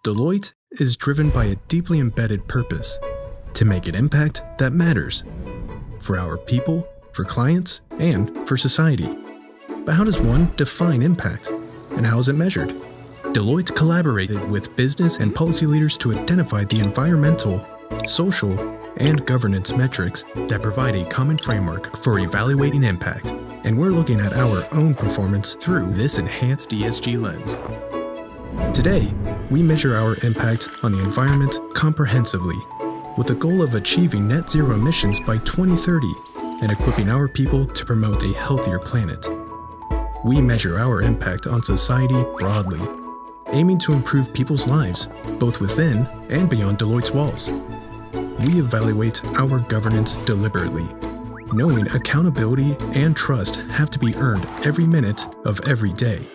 Deloitte is driven by a deeply embedded purpose to make an impact that matters for our people, for clients, and for society. But how does one define impact, and how is it measured? Deloitte collaborated with business and policy leaders to identify the environmental, social, and governance metrics that provide a common framework for evaluating impact. And we're looking at our own performance through this enhanced ESG lens. Today, we measure our impact on the environment comprehensively, with the goal of achieving net zero emissions by 2030 and equipping our people to promote a healthier planet. We measure our impact on society broadly, aiming to improve people's lives, both within and beyond Deloitte's walls. We evaluate our governance deliberately, knowing accountability and trust have to be earned every minute of every day.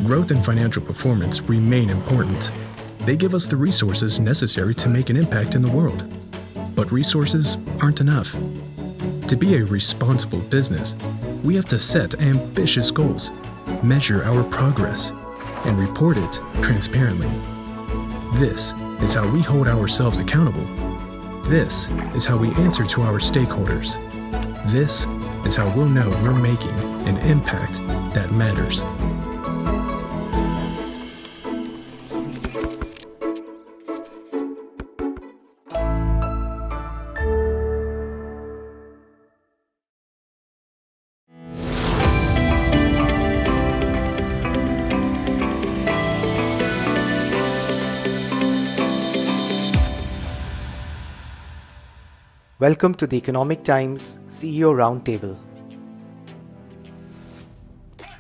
Growth and financial performance remain important. They give us the resources necessary to make an impact in the world. But resources aren't enough. To be a responsible business, we have to set ambitious goals, measure our progress, and report it transparently. This is how we hold ourselves accountable. This is how we answer to our stakeholders. This is how we'll know we're making an impact that matters. Welcome to the Economic Times CEO Roundtable.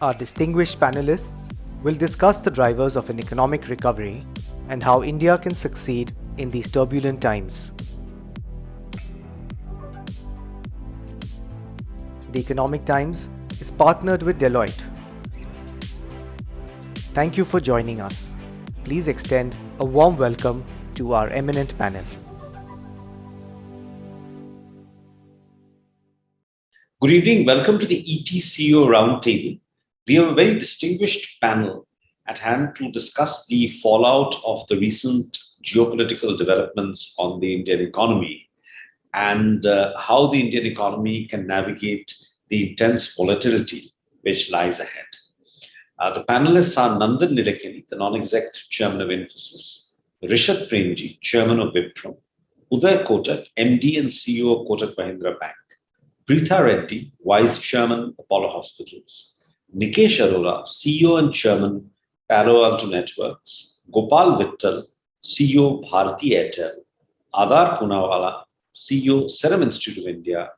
Our distinguished panelists will discuss the drivers of an economic recovery and how India can succeed in these turbulent times. The Economic Times is partnered with Deloitte. Thank you for joining us. Please extend a warm welcome to our eminent panel. Good evening. Welcome to the ET CEO Roundtable. We have a very distinguished panel at hand to discuss the fallout of the recent geopolitical developments on the Indian economy and how the Indian economy can navigate the intense volatility which lies ahead. The panelists are Nandan Nilekani, the non-executive chairman of Infosys, Rishabh Premji, chairman of Wipro, Uday Kotak, MD and CEO of Kotak Mahindra Bank, Preetha Reddy, Vice Chairman, Apollo Hospitals, Nikesh Arora, CEO and Chairman, Palo Alto Networks, Gopal Vittal, CEO, Bharti Airtel, Adar Poonawalla, CEO, Serum Institute of India,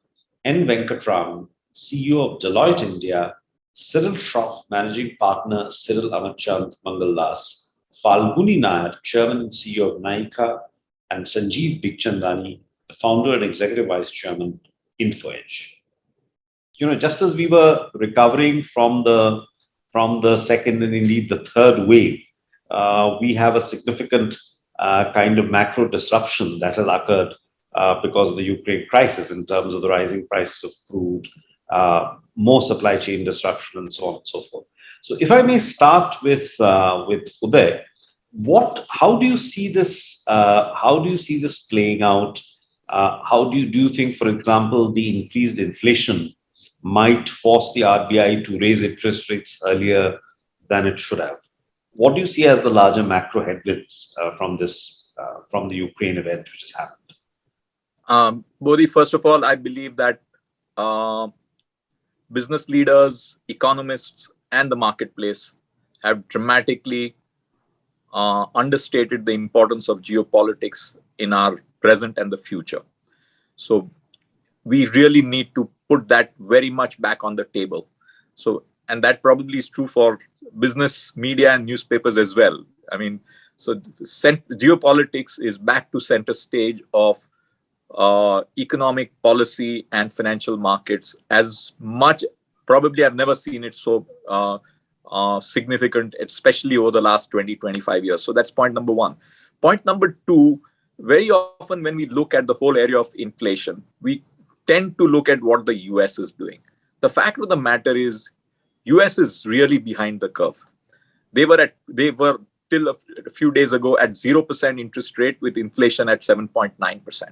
N. Venkatraman, CEO of Deloitte India, Cyril Schroff, Managing Partner, Cyril Amarchand Mangaldas, Falguni Nair, Chairman and CEO of Nykaa, and Sanjeev Bikhchandani, the Founder and Executive Vice Chairman, InfoEdge. Just as we were recovering from the second and indeed the third wave, we have a significant kind of macro disruption that has occurred because of the Ukraine crisis in terms of the rising prices of crude, more supply chain disruption, and so on and so forth. So, if I may start with Uday, how do you see this? How do you see this playing out? How do you think, for example, the increased inflation might force the RBI to raise interest rates earlier than it should have? What do you see as the larger macro headwinds from the Ukraine event which has happened? Bodhi, first of all, I believe that business leaders, economists, and the marketplace have dramatically understated the importance of geopolitics in our present and the future. So we really need to put that very much back on the table. So, and that probably is true for business, media, and newspapers as well. I mean, so geopolitics is back to center stage of economic policy and financial markets as much. Probably I've never seen it so significant, especially over the last 20-25 years. So that's point number one. Point number two, very often when we look at the whole area of inflation, we tend to look at what the US is doing. The fact of the matter is, US is really behind the curve. They were till a few days ago at 0% interest rate with inflation at 7.9%.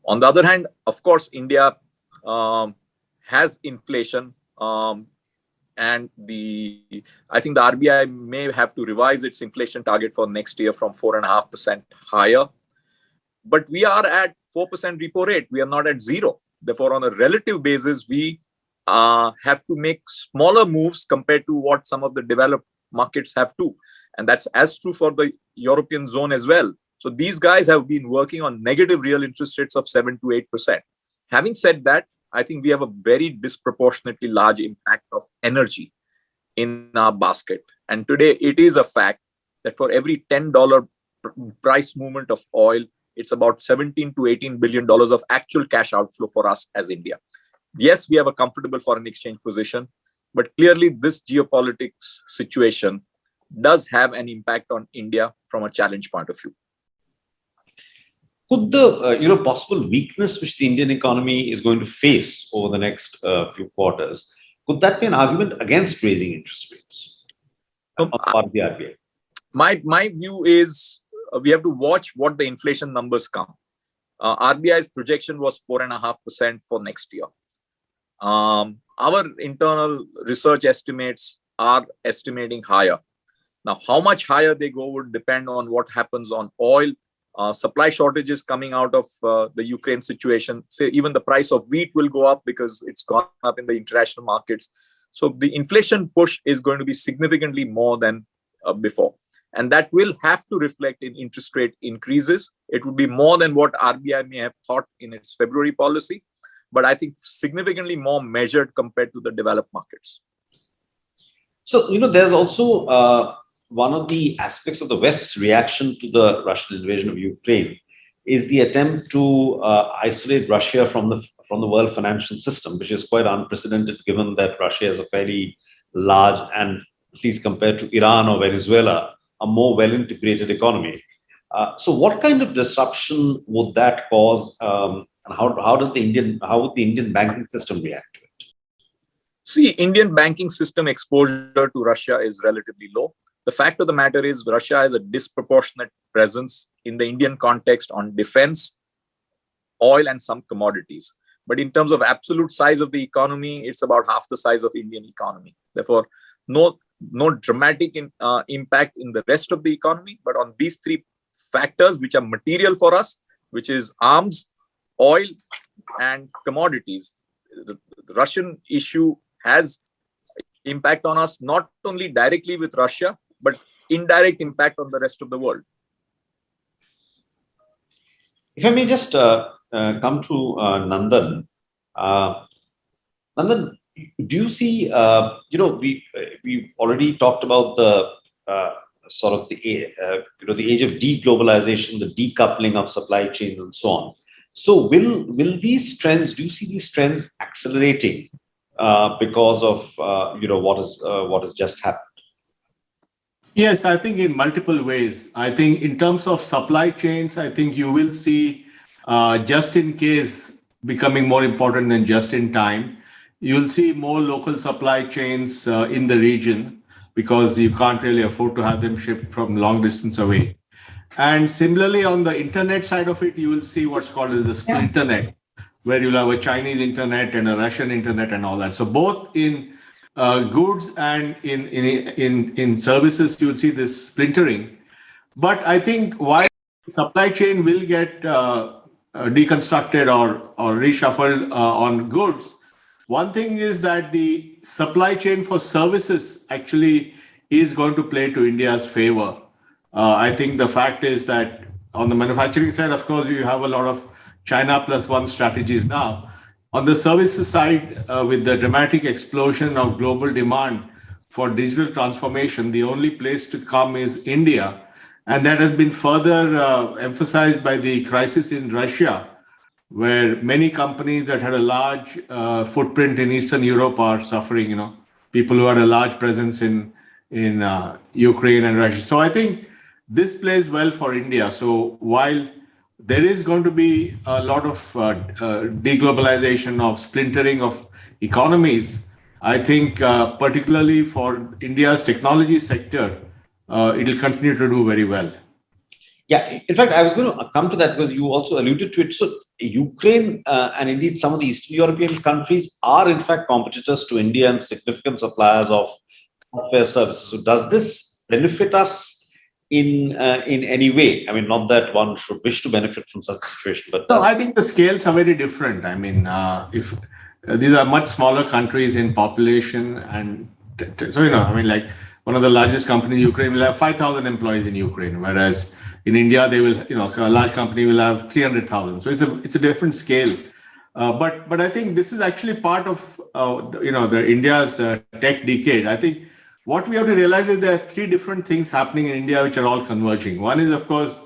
On the other hand, of course, India has inflation, and I think the RBI may have to revise its inflation target for next year from 4.5% higher. But we are at 4% repo rate. We are not at zero. Therefore, on a relative basis, we have to make smaller moves compared to what some of the developed markets have to. And that's as true for the European zone as well. So these guys have been working on negative real interest rates of 7 to 8%. Having said that, I think we have a very disproportionately large impact of energy in our basket. And today it is a fact that for every $10 price movement of oil, it's about $17 to $18 billion of actual cash outflow for us as India. Yes, we have a comfortable foreign exchange position, but clearly this geopolitics situation does have an impact on India from a challenge point of view. Could the possible weakness which the Indian economy is going to face over the next few quarters, could that be an argument against raising interest rates on the part of the RBI? My view is we have to watch what the inflation numbers come. RBI's projection was 4.5% for next year. Our internal research estimates are estimating higher. Now, how much higher they go would depend on what happens on oil, supply shortages coming out of the Ukraine situation. Say even the price of wheat will go up because it's gone up in the international markets. So the inflation push is going to be significantly more than before. And that will have to reflect in interest rate increases. It would be more than what RBI may have thought in its February policy, but I think significantly more measured compared to the developed markets. So, there's also one of the aspects of the West's reaction to the Russian invasion of Ukraine is the attempt to isolate Russia from the world financial system, which is quite unprecedented given that Russia is a fairly large and, at least compared to Iran or Venezuela, a more well-integrated economy. So what kind of disruption would that cause, and how would the Indian banking system react to it? See, Indian banking system exposure to Russia is relatively low. The fact of the matter is Russia has a disproportionate presence in the Indian context on defense, oil, and some commodities. But in terms of absolute size of the economy, it's about half the size of Indian economy. Therefore, no dramatic impact in the rest of the economy, but on these three factors which are material for us, which is arms, oil, and commodities. The Russian issue has impact on us, not only directly with Russia, but indirect impact on the rest of the world. If I may just come to Nandan. Nandan, do you see, we've already talked about the sort of the age of deglobalization, the decoupling of supply chains and so on. So will these trends, do you see these trends accelerating because of, what has just happened? Yes, I think in multiple ways. I think in terms of supply chains, I think you will see just in case becoming more important than just in time. You'll see more local supply chains in the region because you can't really afford to have them shipped from long distance away. And similarly, on the internet side of it, you will see what's called the splinternet, where you'll have a Chinese internet and a Russian internet and all that. So both in goods and in services, you'll see this splintering. But I think while supply chain will get deconstructed or reshuffled on goods, one thing is that the supply chain for services actually is going to play to India's favor. I think the fact is that on the manufacturing side, of course, you have a lot of China plus one strategies now. On the services side, with the dramatic explosion of global demand for digital transformation, the only place to come is India. And that has been further emphasized by the crisis in Russia, where many companies that had a large footprint in Eastern Europe are suffering, people who had a large presence in Ukraine and Russia. So I think this plays well for India. So while there is going to be a lot of deglobalization, of splintering of economies, I think particularly for India's technology sector, it will continue to do very well. Yeah, in fact, I was going to come to that because you also alluded to it. So, Ukraine and indeed some of the Eastern European countries are in fact competitors to India and significant suppliers of software services. So, does this benefit us in any way? I mean, not that one should wish to benefit from such a situation, but No, I think the scales are very different. I mean, if these are much smaller countries in population, and so I mean, like one of the largest companies in Ukraine will have 5,000 employees in Ukraine, whereas in India they will, a large company will have 300,000. So it's a different scale. But I think this is actually part of the India's tech decade. I think what we have to realize is there are three different things happening in India which are all converging. One is, of course,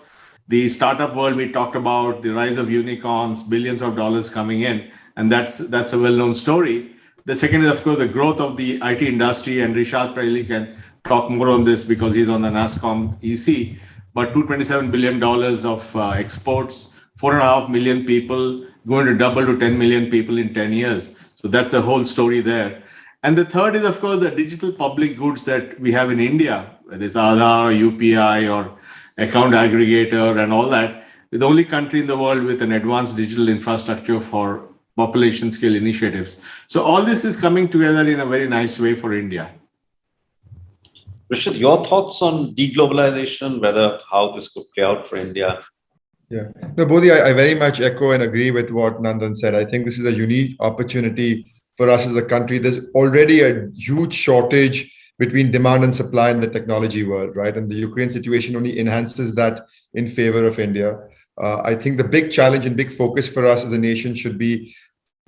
the startup world we talked about, the rise of unicorns, billions of dollars coming in, and that's a well-known story. The second is, of course, the growth of the IT industry, and Rishad probably can talk more on this because he's on the NASSCOM EC. But $227 billion of exports, 4.5 million people, going to double to 10 million people in 10 years. So that's the whole story there. And the third is, of course, the digital public goods that we have in India, whether it's Aadhaar or UPI or account aggregator and all that. We're the only country in the world with an advanced digital infrastructure for population scale initiatives. So all this is coming together in a very nice way for India. Rishad, your thoughts on deglobalization, how this could play out for India? Yeah, no, Bodhi, I very much echo and agree with what Nandan said. I think this is a unique opportunity for us as a country. There's already a huge shortage between demand and supply in the technology world, right? And the Ukraine situation only enhances that in favor of India. I think the big challenge and big focus for us as a nation should be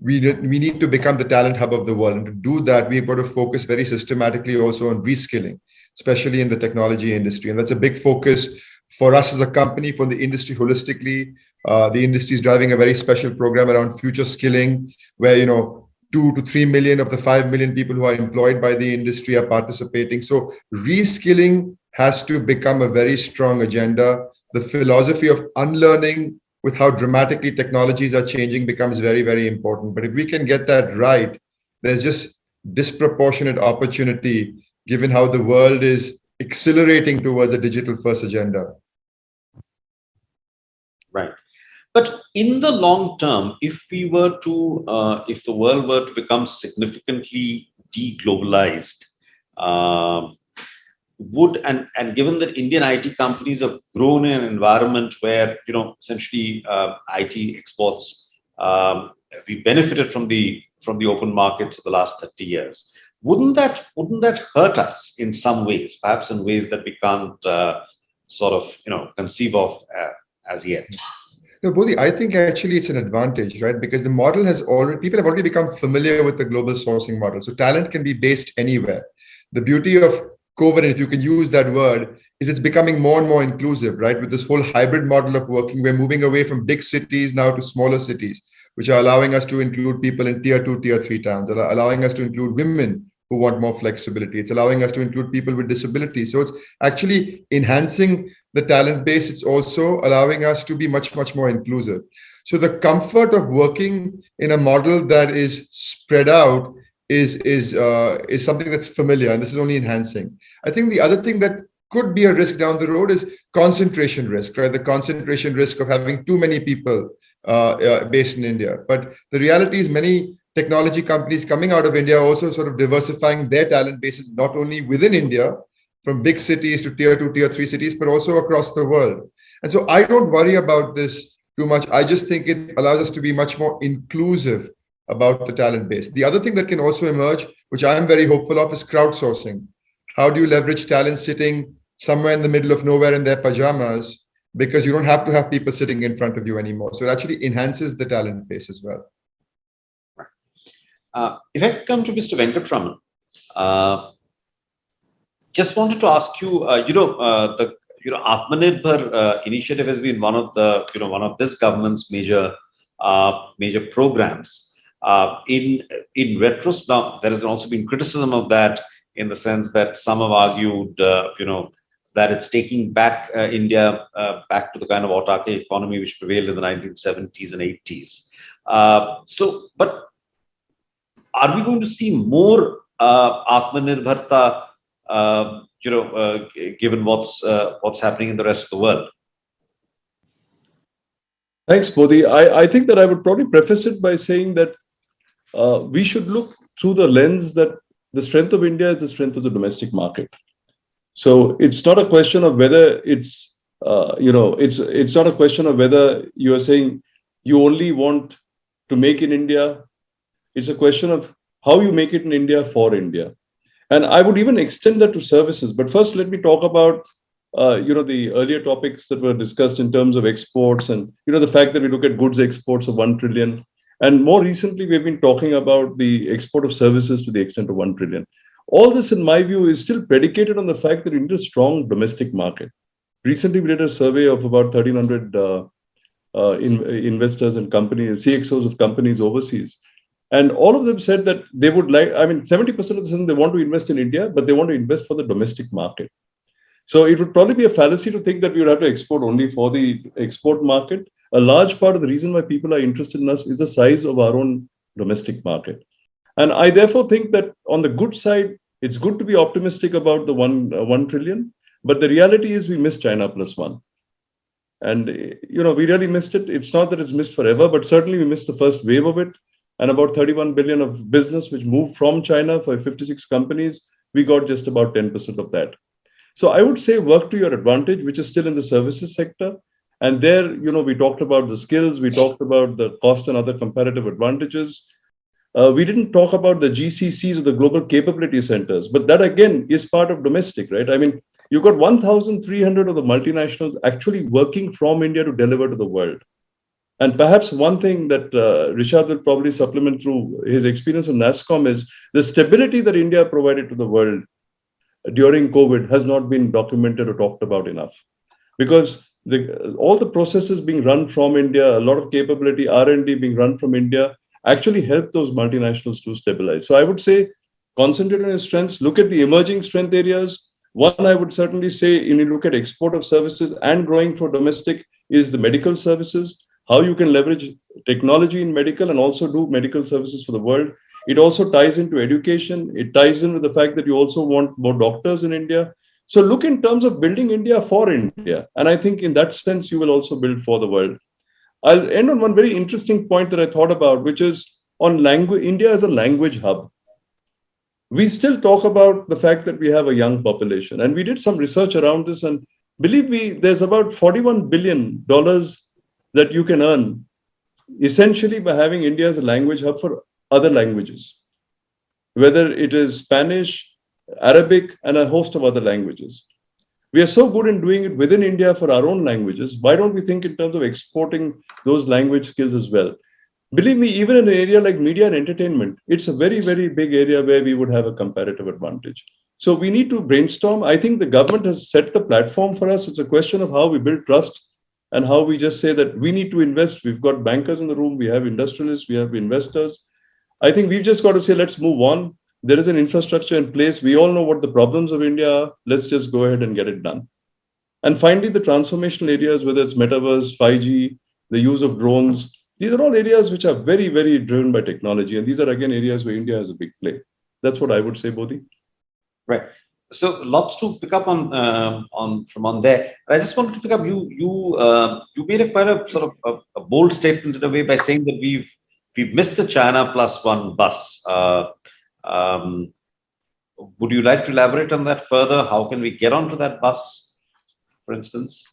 we need to become the talent hub of the world. And to do that, we've got to focus very systematically also on reskilling, especially in the technology industry. And that's a big focus for us as a company, for the industry holistically. The industry is driving a very special program around future skilling, where 2 to 3 million of the 5 million people who are employed by the industry are participating. So reskilling has to become a very strong agenda. The philosophy of unlearning with how dramatically technologies are changing becomes very, very important. But if we can get that right, there's just disproportionate opportunity given how the world is accelerating towards a digital first agenda. Right. But in the long term, if the world were to become significantly deglobalized, and given that Indian IT companies have grown in an environment where essentially IT exports, we benefited from the open markets of the last 30 years. Wouldn't that hurt us in some ways, perhaps in ways that we can't conceive of as yet? No, Bodhi, I think actually it's an advantage, right? Because the model people have already become familiar with the global sourcing model. So talent can be based anywhere. The beauty of COVID, if you can use that word, is it's becoming more and more inclusive, right? With this whole hybrid model of working, we're moving away from big cities now to smaller cities, which are allowing us to include people in tier 2, tier 3 towns, allowing us to include women who want more flexibility. It's allowing us to include people with disabilities. So it's actually enhancing the talent base. It's also allowing us to be much, much more inclusive. So the comfort of working in a model that is spread out is something that's familiar, and this is only enhancing. I think the other thing that could be a risk down the road is concentration risk, right? The concentration risk of having too many people based in India. But the reality is many technology companies coming out of India are also sort of diversifying their talent bases, not only within India, from big cities to tier 2, tier 3 cities, but also across the world. And so I don't worry about this too much. I just think it allows us to be much more inclusive about the talent base. The other thing that can also emerge, which I'm very hopeful of, is crowdsourcing. How do you leverage talent sitting somewhere in the middle of nowhere in their pajamas, because you don't have to have people sitting in front of you anymore. So it actually enhances the talent base as well. If I come to Mr. Venkatraman, just wanted to ask you, the Atmanirbhar initiative has been one of this government's major programs. In retrospect, now, there has also been criticism of that in the sense that some have argued, that it's taking back India back to the kind of autarkic economy which prevailed in the 1970s and 80s. But are we going to see more Atmanirbharta given what's happening in the rest of the world? Thanks, Bodhi. I think that I would probably preface it by saying that we should look through the lens that the strength of India is the strength of the domestic market. So it's not a question of whether it's not a question of whether you are saying you only want to make in India. It's a question of how you make it in India for India. And I would even extend that to services. But first, let me talk about the earlier topics that were discussed in terms of exports and the fact that we look at goods exports of 1 trillion. And more recently, we've been talking about the export of services to the extent of 1 trillion. All this, in my view, is still predicated on the fact that India is a strong domestic market. Recently, we did a survey of about 1,300 investors and companies, CXOs of companies overseas. And all of them said that they would 70% of them, they want to invest in India, but they want to invest for the domestic market. So it would probably be a fallacy to think that we would have to export only for the export market. A large part of the reason why people are interested in us is the size of our own domestic market. And I therefore think that on the good side, it's good to be optimistic about the 1 trillion. But the reality is we missed China plus one. And, we really missed it. It's not that it's missed forever, but certainly we missed the first wave of it. And about 31 billion of business which moved from China for 56 companies, we got just about 10% of that. So I would say work to your advantage, which is still in the services sector. And there, we talked about the skills, we talked about the cost and other comparative advantages. We didn't talk about the GCCs or the global capability centers, but that again is part of domestic, right? I mean, you've got 1,300 of the multinationals actually working from India to deliver to the world. And perhaps one thing that Rishad will probably supplement through his experience in NASSCOM is the stability that India provided to the world during COVID has not been documented or talked about enough. Because all the processes being run from India, a lot of capability, R&D being run from India, actually help those multinationals to stabilize. So I would say concentrate on your strengths, look at the emerging strength areas. One, I would certainly say, when you look at export of services and growing for domestic, is the medical services, how you can leverage technology in medical and also do medical services for the world. It also ties into education. It ties in with the fact that you also want more doctors in India. So look in terms of building India for India. And I think in that sense, you will also build for the world. I'll end on one very interesting point that I thought about, which is on language. India is a language hub. We still talk about the fact that we have a young population. And we did some research around this. And believe me, there's about $41 billion that you can earn essentially by having India as a language hub for other languages, whether it is Spanish, Arabic, and a host of other languages. We are so good in doing it within India for our own languages. Why don't we think in terms of exporting those language skills as well? Believe me, even in an area like media and entertainment, it's a very, very big area where we would have a comparative advantage. So we need to brainstorm. I think the government has set the platform for us. It's a question of how we build trust and how we just say that we need to invest. We've got bankers in the room. We have industrialists. We have investors. I think we've just got to say, let's move on. There is an infrastructure in place. We all know what the problems of India are. Let's just go ahead and get it done. And finally, the transformational areas, whether it's metaverse, 5G, the use of drones, these are all areas which are very, very driven by technology. And these are, again, areas where India has a big play. That's what I would say, Bodhi. Right. So lots to pick up on there. I just wanted to pick up you made a quite a sort of a bold statement in a way by saying that we've missed the China plus one bus. Would you like to elaborate on that further? How can we get onto that bus, for instance?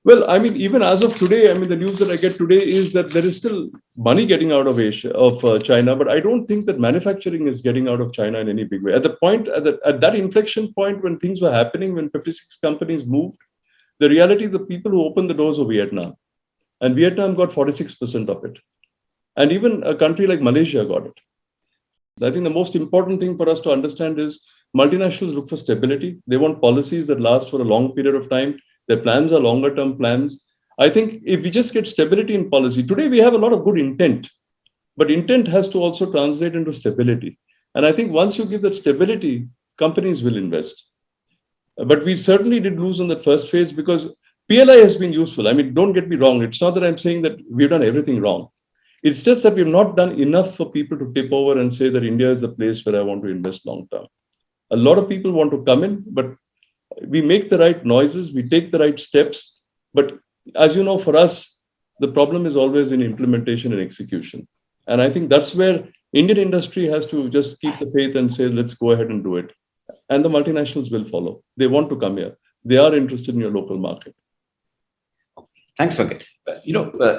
Well, I mean, even as of today, I mean, the news that I get today is that there is still money getting out of China, but I don't think that manufacturing is getting out of China in any big way. At that inflection point when things were happening, when 56 companies moved, the reality is the people who opened the doors were Vietnam, and Vietnam got 46% of it, and even a country like Malaysia got it. I think the most important thing for us to understand is multinationals look for stability. They want policies that last for a long period of time. Their plans are longer term plans. I think if we just get stability in policy, today we have a lot of good intent, but intent has to also translate into stability. And I think once you give that stability, companies will invest. But we certainly did lose on that first phase because PLI has been useful. I mean, don't get me wrong. It's not that I'm saying that we've done everything wrong. It's just that we've not done enough for people to tip over and say that India is the place where I want to invest long term. A lot of people want to come in, but we make the right noises, we take the right steps. But as you know, for us, the problem is always in implementation and execution. And I think that's where Indian industry has to just keep the faith and say, let's go ahead and do it. And the multinationals will follow. They want to come here. They are interested in your local market. Thanks, Venkat.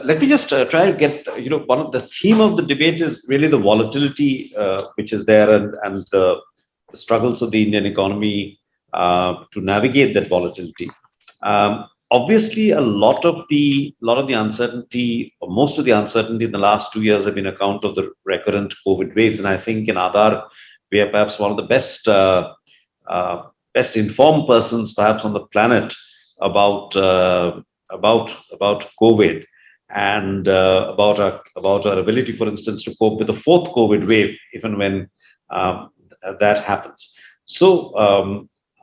Let me just try to get, one of the theme of the debate is really the volatility which is there and the struggles of the Indian economy to navigate that volatility. Obviously, a lot of the uncertainty, or most of the uncertainty in the last 2 years have been account of the recurrent COVID waves. And I think in Aadhar, we are perhaps one of the best informed persons perhaps on the planet about COVID and about our ability, for instance, to cope with the fourth COVID wave, even when that happens. So,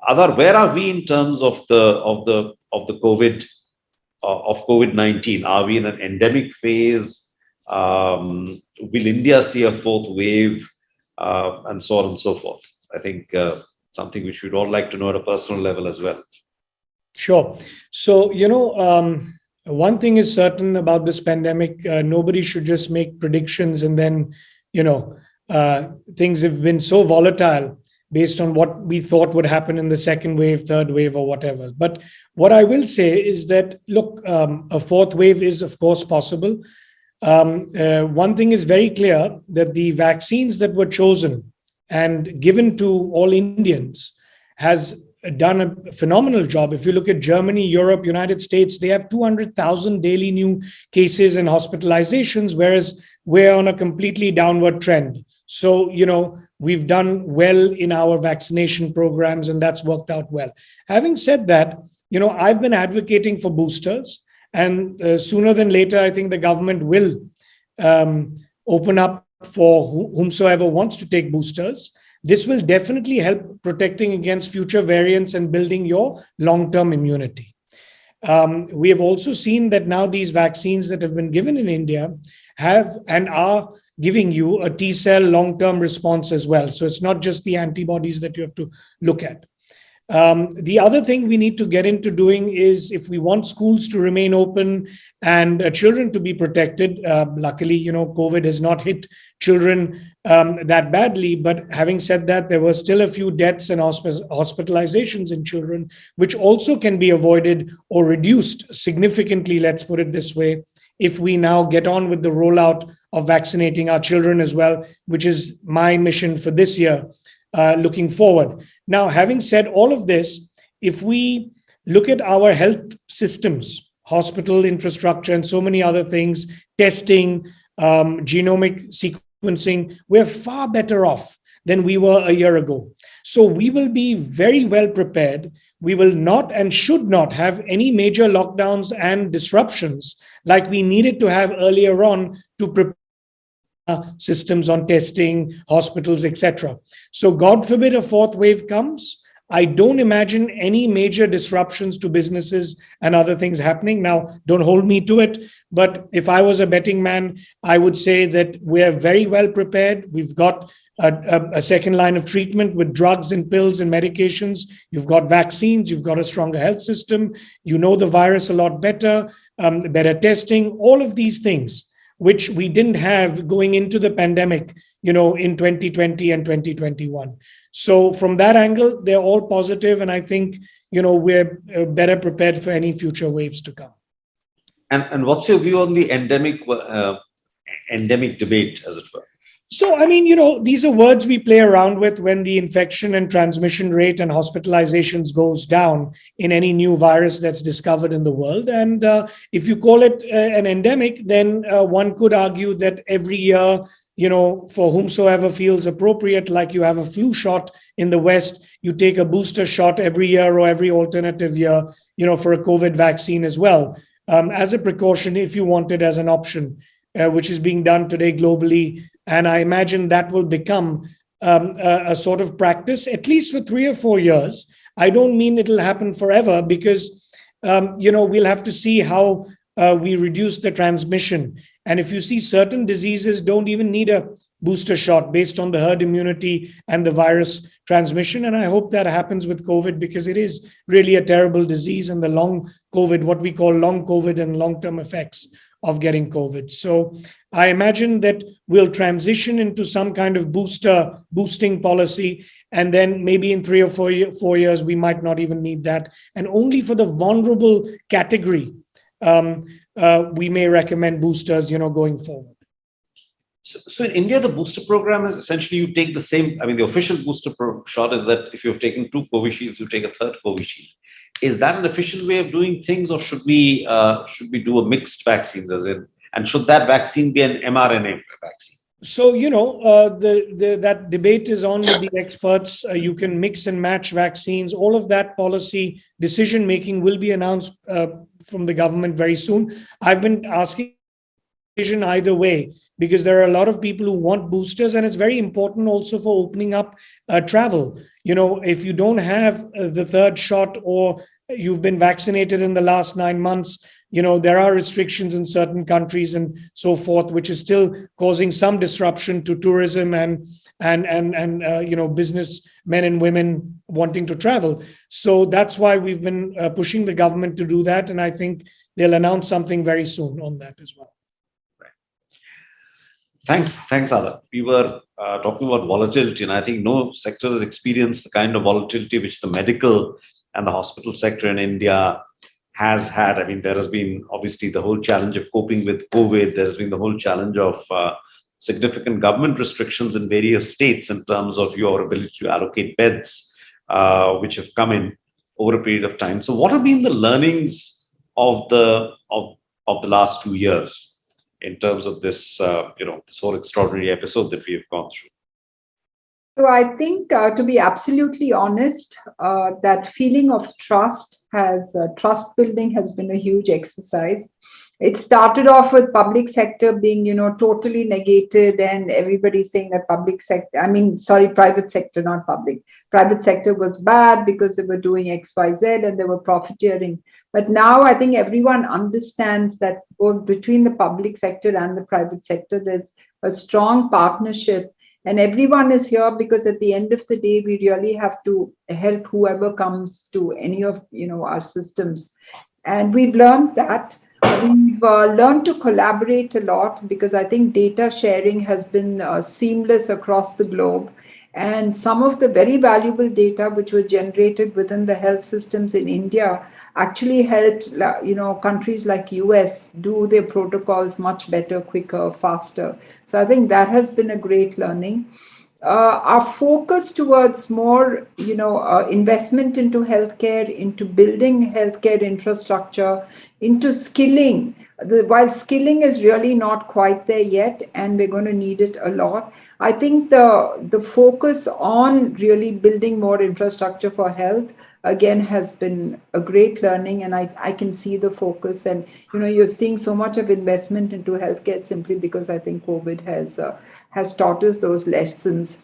Aadhar, where are we in terms of the COVID-19? Are we in an endemic phase? Will India see a fourth wave, and so on and so forth? I think something which we'd all like to know at a personal level as well. Sure. So, one thing is certain about this pandemic, nobody should just make predictions and then, things have been so volatile based on what we thought would happen in the second wave, third wave, or whatever. But what I will say is that, look, a fourth wave is, of course, possible. One thing is very clear, that the vaccines that were chosen and given to all Indians has done a phenomenal job. If you look at Germany, Europe, United States, they have 200,000 daily new cases and hospitalizations, whereas we're on a completely downward trend. So, we've done well in our vaccination programs, and that's worked out well. Having said that, I've been advocating for boosters, and sooner than later, I think the government will open up for whomsoever wants to take boosters. This will definitely help protecting against future variants and building your long-term immunity. We have also seen that now these vaccines that have been given in India have and are giving you a T-cell long-term response as well. So it's not just the antibodies that you have to look at. The other thing we need to get into doing is, if we want schools to remain open and children to be protected, luckily, COVID has not hit children that badly. But having said that, there were still a few deaths and hospitalizations in children, which also can be avoided or reduced significantly, let's put it this way, if we now get on with the rollout of vaccinating our children as well, which is my mission for this year, looking forward. Now, having said all of this, if we look at our health systems, hospital infrastructure, and so many other things, testing, genomic sequencing, we're far better off than we were a year ago. So we will be very well prepared. We will not and should not have any major lockdowns and disruptions like we needed to have earlier on to prepare systems on testing, hospitals, etc. So God forbid a fourth wave comes. I don't imagine any major disruptions to businesses and other things happening. Now, don't hold me to it, but if I was a betting man, I would say that we're very well prepared. We've got a second line of treatment with drugs and pills and medications. You've got vaccines. You've got a stronger health system. You know the virus a lot better, better testing, all of these things, which we didn't have going into the pandemic, in 2020 and 2021. So from that angle, they're all positive. And I think, we're better prepared for any future waves to come. And what's your view on the endemic debate, as it were? So, these are words we play around with when the infection and transmission rate and hospitalizations goes down in any new virus that's discovered in the world. And if you call it an endemic, then one could argue that every year, for whomsoever feels appropriate, like you have a flu shot in the West, you take a booster shot every year or every alternative year, for a COVID vaccine as well, as a precaution if you want it as an option, which is being done today globally. And I imagine that will become a sort of practice, at least for 3 or 4 years. I don't mean it'll happen forever because, we'll have to see how we reduce the transmission. And if you see, certain diseases don't even need a booster shot based on the herd immunity and the virus transmission. And I hope that happens with COVID, because it is really a terrible disease, and the long COVID, what we call long COVID and long-term effects of getting COVID. So I imagine that we'll transition into some kind of boosting policy. And then maybe in 3 or 4 years, we might not even need that. And only for the vulnerable category, we may recommend boosters, going forward. So in India, the booster program is essentially you take the same. I mean, the official booster shot is that if you've taken 2 Covishields, you take a third Covishield. Is that an efficient way of doing things, or should we do a mixed vaccines, as in, and should that vaccine be an mRNA vaccine? So, that debate is on with the experts. You can mix and match vaccines. All of that policy decision making will be announced from the government very soon. I've been asking either way, because there are a lot of people who want boosters, and it's very important also for opening up travel. If you don't have the third shot, or you've been vaccinated in the last 9 months, there are restrictions in certain countries and so forth, which is still causing some disruption to tourism and businessmen and women wanting to travel. So that's why we've been pushing the government to do that, and I think they'll announce something very soon on that as well. Thanks, Ada. We were talking about volatility, and I think no sector has experienced the kind of volatility which the medical and the hospital sector in India has had. I mean, there has been obviously the whole challenge of coping with COVID. There has been the whole challenge of significant government restrictions in various states in terms of your ability to allocate beds, which have come in over a period of time. So, what have been the learnings of the last 2 years in terms of this, this whole extraordinary episode that we have gone through? So I think, to be absolutely honest, that feeling of trust building has been a huge exercise. It started off with public sector being, totally negated, and everybody saying that private sector, not public. Private sector was bad because they were doing X, Y, Z, and they were profiteering. But now I think everyone understands that both between the public sector and the private sector, there's a strong partnership. And everyone is here because at the end of the day, we really have to help whoever comes to any of our systems. And we've learned that. We've learned to collaborate a lot, because I think data sharing has been seamless across the globe. And some of the very valuable data which was generated within the health systems in India actually helped, countries like US do their protocols much better, quicker, faster. So I think that has been a great learning. Our focus towards more, investment into healthcare, into building healthcare infrastructure, into skilling. While skilling is really not quite there yet, and we're going to need it a lot, I think the focus on really building more infrastructure for health, again, has been a great learning, and I can see the focus. And, you're seeing so much of investment into healthcare simply because I think COVID has taught us those lessons.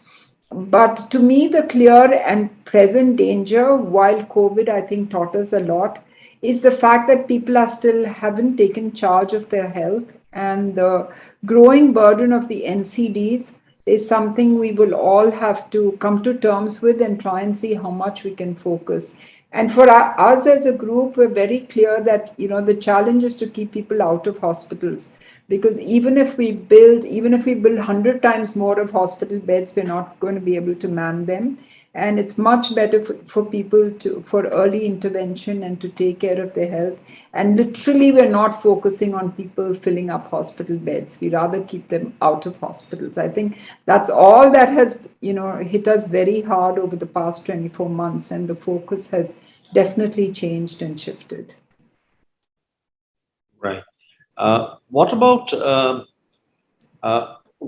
But to me, the clear and present danger, while COVID, I think, taught us a lot, is the fact that people haven't taken charge of their health, and the growing burden of the NCDs is something we will all have to come to terms with and try and see how much we can focus. And for us as a group, we're very clear that, the challenge is to keep people out of hospitals. Because even if we build 100 times more of hospital beds, we're not going to be able to man them. And it's much better for people for early intervention and to take care of their health. And literally, we're not focusing on people filling up hospital beds. We rather keep them out of hospitals. I think that's all that has, hit us very hard over the past 24 months. And the focus has definitely changed and shifted. Right. What about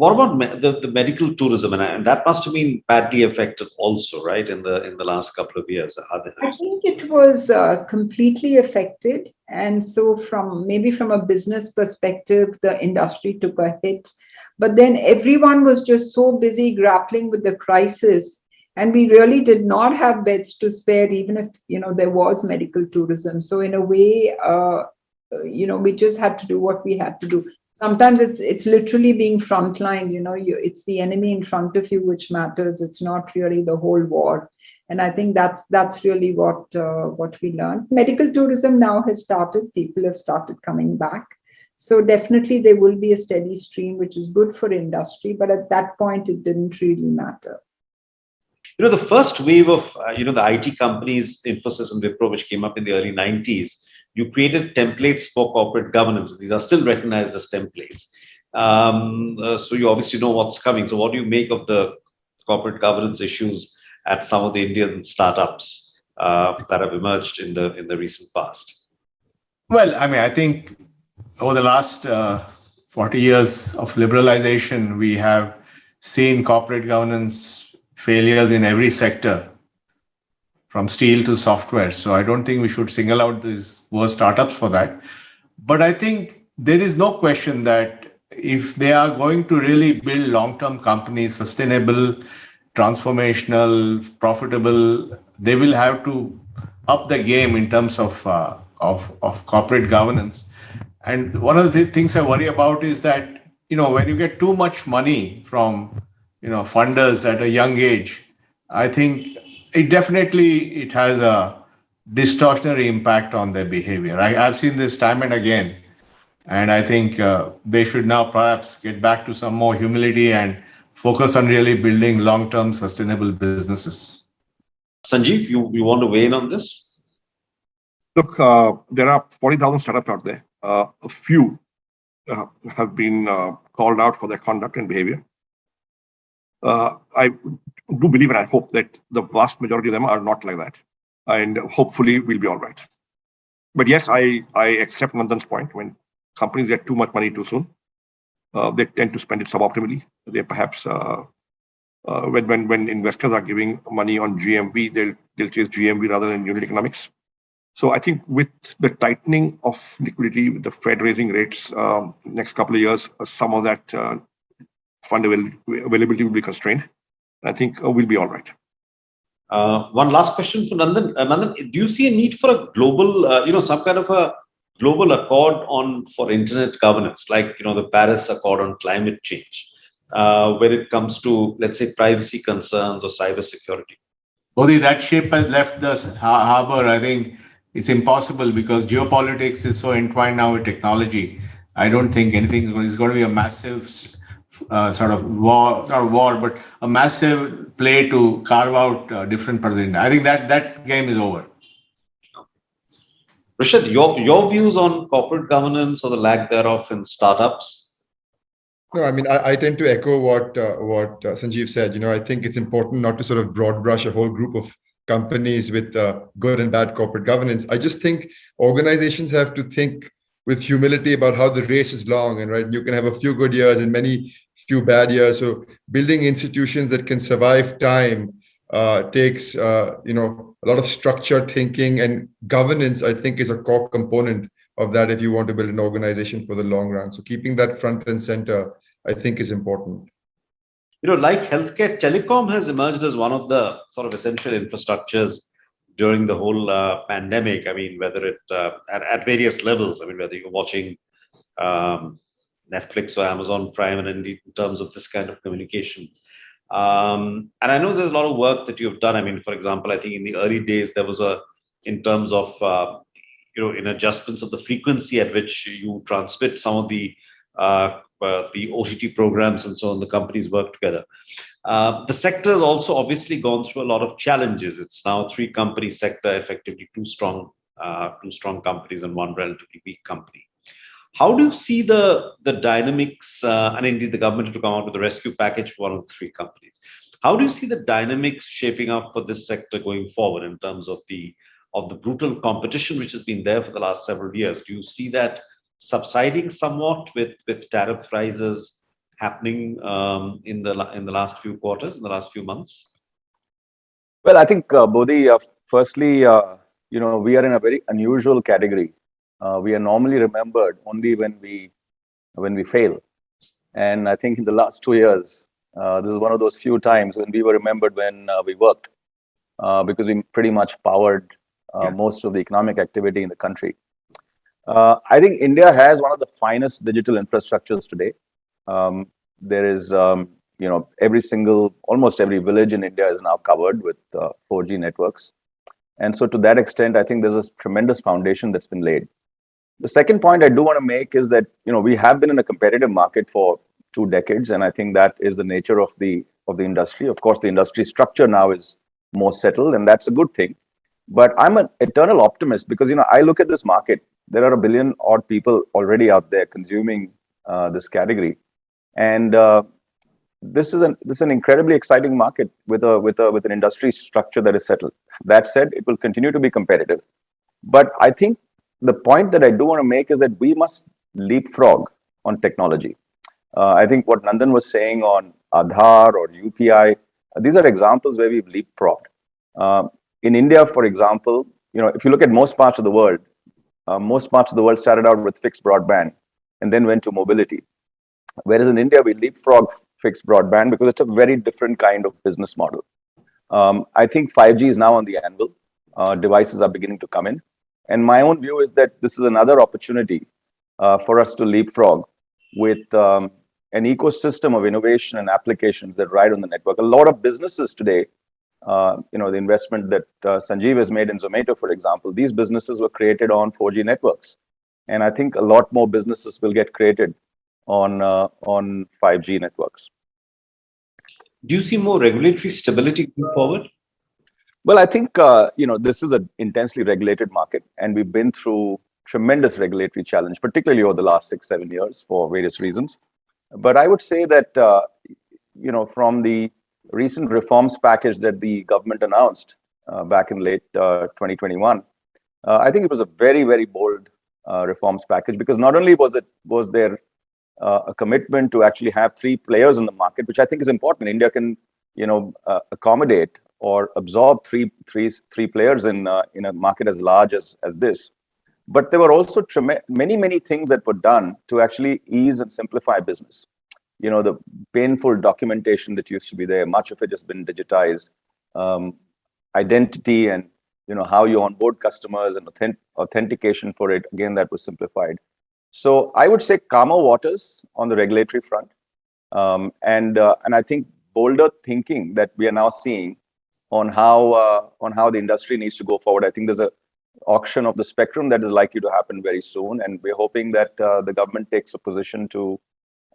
the medical tourism, and that must have been badly affected also, right? In the last couple of years. I think it was completely affected, and so from a business perspective, the industry took a hit. But then everyone was just so busy grappling with the crisis, and we really did not have beds to spare, even if there was medical tourism. So in a way, we just had to do what we had to do. Sometimes it's literally being frontlined. It's the enemy in front of you which matters. It's not really the whole war. And I think that's really what we learned. Medical tourism now has started. People have started coming back. So definitely there will be a steady stream, which is good for industry. But at that point, it didn't really matter. The first wave of, the IT companies, Infosys and Wipro, which came up in the early 90s, you created templates for corporate governance. These are still recognized as templates. So you obviously know what's coming. So what do you make of the corporate governance issues at some of the Indian startups that have emerged in the recent past? Well, I think over the last 40 years of liberalization, we have seen corporate governance failures in every sector, from steel to software. So I don't think we should single out these worst startups for that. But I think there is no question that if they are going to really build long-term companies, sustainable, transformational, profitable, they will have to up the game in terms of corporate governance. And one of the things I worry about is that, when you get too much money from, funders at a young age, I think it has a distortionary impact on their behavior. I've seen this time and again, and I think they should now perhaps get back to some more humility and focus on really building long-term sustainable businesses. Sanjeev, you want to weigh in on this? Look, there are 40,000 startups out there. A few have been called out for their conduct and behavior. I do believe and I hope that the vast majority of them are not like that. And hopefully we'll be all right. But yes, I accept Nandan's point. When companies get too much money too soon, they tend to spend it suboptimally. They perhaps, when investors are giving money on GMV, they'll chase GMV rather than unit economics. So I think with the tightening of liquidity, with the Fed raising rates next couple of years, some of that fund availability will be constrained. I think we'll be all right. One last question for Nandan. Nandan, do you see a need for a global, some kind of a global accord for internet governance, like the Paris Accord on climate change, when it comes to, let's say, privacy concerns or cybersecurity? Bodhi, that ship has left the harbor. I think it's impossible because geopolitics is so entwined now with technology. I don't think anything is going to be a massive sort of war, not war, but a massive play to carve out different parts of India. I think that game is over. Rishad, your views on corporate governance or the lack thereof in startups? No, I tend to echo what Sanjeev said. I think it's important not to sort of broad brush a whole group of companies with good and bad corporate governance. I just think organizations have to think with humility about how the race is long, and you can have a few good years and few bad years. So building institutions that can survive time takes a lot of structured thinking, and governance, I think, is a core component of that if you want to build an organization for the long run. So keeping that front and center, I think, is important. Like healthcare, telecom has emerged as one of the sort of essential infrastructures during the whole pandemic. Whether it at various levels, whether you're watching Netflix or Amazon Prime, and in terms of this kind of communication. And I know there's a lot of work that you've done. For example, I think in the early days, there was in terms of, in adjustments of the frequency at which you transmit some of the OTT programs and so on, the companies work together. The sector has also obviously gone through a lot of challenges. It's now a 3-company sector, effectively two strong companies and one relatively weak company. How do you see the dynamics, and indeed the government to come out with a rescue package for one of the 3 companies? How do you see the dynamics shaping up for this sector going forward in terms of the brutal competition which has been there for the last several years? Do you see that subsiding somewhat with tariff rises happening in the last few quarters, in the last few months? Well, I think, Bodhi, firstly, we are in a very unusual category. We are normally remembered only when we fail. And I think in the last 2 years, this is one of those few times when we were remembered when we worked, because we pretty much powered most of the economic activity in the country. I think India has one of the finest digital infrastructures today. There is, almost every village in India is now covered with 4G networks. And so to that extent, I think there's a tremendous foundation that's been laid. The second point I do want to make is that, we have been in a competitive market for 2 decades, and I think that is the nature of the industry. Of course, the industry structure now is more settled, and that's a good thing. But I'm an eternal optimist because, I look at this market. There are 1 billion odd people already out there consuming this category, and this is an incredibly exciting market with an industry structure that is settled. That said, it will continue to be competitive. But I think the point that I do want to make is that we must leapfrog on technology. I think what Nandan was saying on Aadhaar or UPI, these are examples where we've leapfrogged. In India, for example, if you look at most parts of the world started out with fixed broadband and then went to mobility. Whereas in India, we leapfrog fixed broadband because it's a very different kind of business model. I think 5G is now on the anvil. Devices are beginning to come in. And my own view is that this is another opportunity for us to leapfrog with an ecosystem of innovation and applications that ride on the network. A lot of businesses today, the investment that Sanjeev has made in Zomato, for example, these businesses were created on 4G networks. And I think a lot more businesses will get created on 5G networks. Do you see more regulatory stability going forward? Well, I think, this is an intensely regulated market, and we've been through tremendous regulatory challenge, particularly over the last 6-7 years for various reasons. But I would say that, from the recent reforms package that the government announced back in late 2021, I think it was a very, very bold reforms package, because not only was there a commitment to actually have 3 players in the market, which I think is important. India can, accommodate or absorb three players in a market as large as this. But there were also many things that were done to actually ease and simplify business. The painful documentation that used to be there, much of it has been digitized. Identity and how you onboard customers and authentication for it, again, that was simplified. So I would say calmer waters on the regulatory front, and I think bolder thinking that we are now seeing on how the industry needs to go forward. I think there's a auction of the spectrum that is likely to happen very soon, and we're hoping that the government takes a position to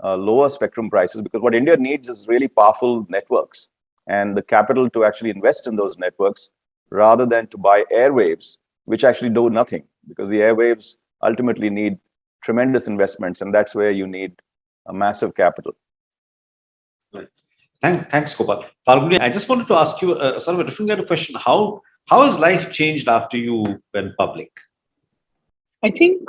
lower spectrum prices, because what India needs is really powerful networks and the capital to actually invest in those networks rather than to buy airwaves, which actually do nothing, because the airwaves ultimately need tremendous investments, and that's where you need a massive capital. Right. Thanks, Gopal. Falguni, I just wanted to ask you sort of a different kind of question. How has life changed after you went public? I think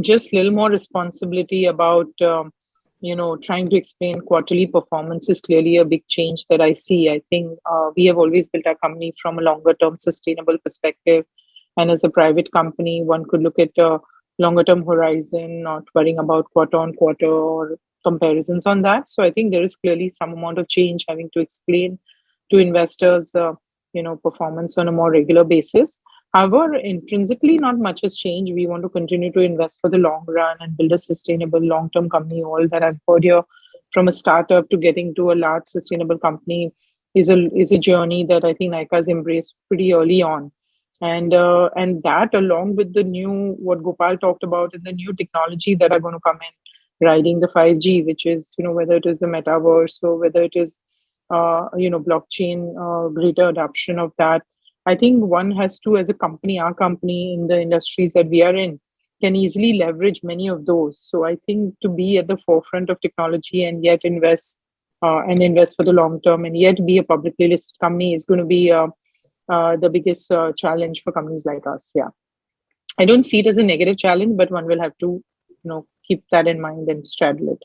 just a little more responsibility about trying to explain quarterly performance is clearly a big change that I see. I think we have always built our company from a longer term sustainable perspective, and as a private company, one could look at a longer term horizon, not worrying about quarter on quarter or comparisons on that. So I think there is clearly some amount of change having to explain to investors, performance on a more regular basis. However, intrinsically, not much has changed. We want to continue to invest for the long run and build a sustainable long-term company. All that I've heard here, from a startup to getting to a large sustainable company, is a journey that I think Nykaa has embraced pretty early on. And that, along with the new, what Gopal talked about, and the new technology that are going to come in, riding the 5G, which is, whether it is the metaverse or whether it is, blockchain, greater adoption of that. I think one has to, as a company, our company in the industries that we are in, can easily leverage many of those. So I think to be at the forefront of technology and yet invest for the long term, and yet be a publicly listed company, is going to be the biggest challenge for companies like us. Yeah, I don't see it as a negative challenge, but one will have to, keep that in mind and straddle it.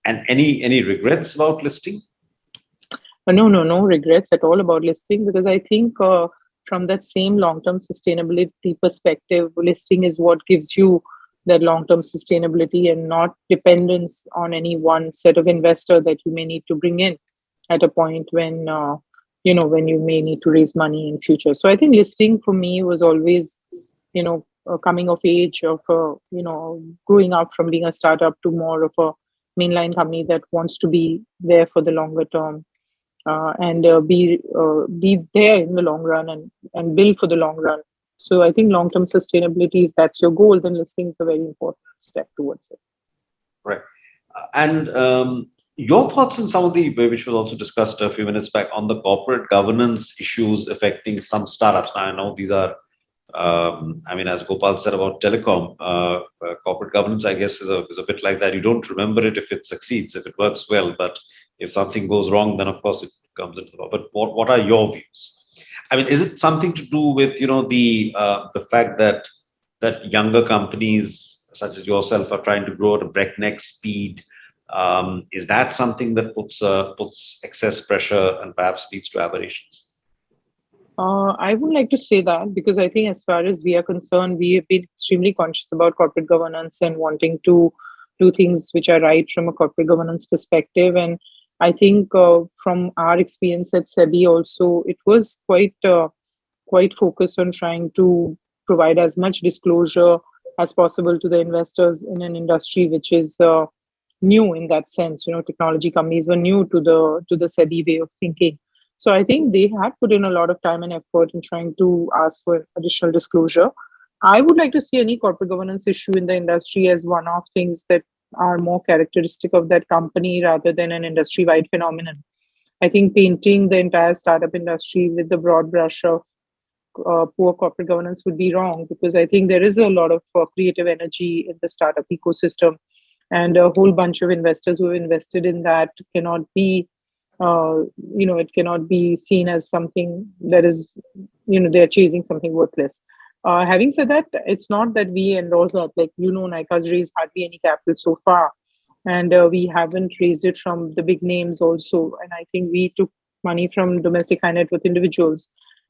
And any regrets about listing? No regrets at all about listing, because I think from that same long-term sustainability perspective, listing is what gives you that long-term sustainability and not dependence on any one set of investor that you may need to bring in at a point when when you may need to raise money in future. So I think listing for me was always coming of age of growing up from being a startup to more of a mainline company that wants to be there for the longer term and be there in the long run and build for the long run. So I think long-term sustainability, if that's your goal, then listing is a very important step towards it. Right. And your thoughts on some of the, which was also discussed a few minutes back, on the corporate governance issues affecting some startups. Now, I know these are, as Gopal said about telecom, corporate governance, I guess, is a bit like that. You don't remember it if it succeeds, if it works well, but if something goes wrong, then of course it comes into the. But what are your views? I mean, is it something to do with the fact that younger companies such as yourself are trying to grow at a breakneck speed? Is that something that puts excess pressure and perhaps leads to aberrations? I would like to say that because I think as far as we are concerned, we have been extremely conscious about corporate governance and wanting to do things which are right from a corporate governance perspective. And I think from our experience at SEBI also, it was quite focused on trying to provide as much disclosure as possible to the investors in an industry which is new in that sense. Technology companies were new to the SEBI way of thinking. So I think they had put in a lot of time and effort in trying to ask for additional disclosure. I would like to see any corporate governance issue in the industry as one of things that are more characteristic of that company rather than an industry-wide phenomenon. I think painting the entire startup industry with the broad brush of poor corporate governance would be wrong, because I think there is a lot of creative energy in the startup ecosystem, and a whole bunch of investors who have invested in that cannot be it cannot be seen as something that is, they're chasing something worthless. Having said that, it's not that we endorse that. Like, Nykaa's raised hardly any capital so far, and we haven't raised it from the big names also. And I think we took money from domestic high net worth individuals,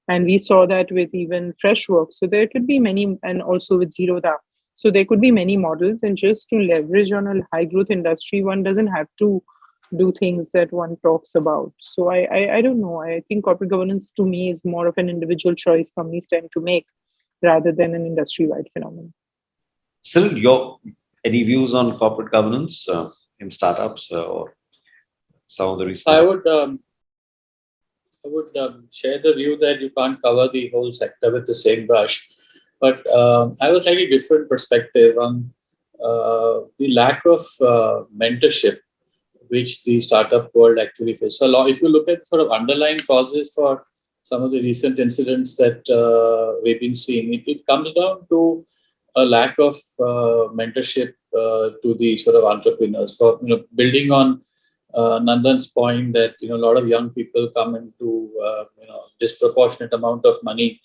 and we saw that with even Freshworks. So there could be many, and also with Zerodha. So there could be many models, and just to leverage on a high growth industry, one doesn't have to do things that one talks about. So I don't know. I think corporate governance to me is more of an individual choice companies tend to make rather than an industry-wide phenomenon. Still, any views on corporate governance in startups or some of the recent? I would share the view that you can't cover the whole sector with the same brush. But I have a slightly different perspective on the lack of mentorship which the startup world actually faces. So if you look at sort of underlying causes for some of the recent incidents that we've been seeing, it comes down to a lack of mentorship to the sort of entrepreneurs. So, building on Nandan's point that, a lot of young people come into, disproportionate amount of money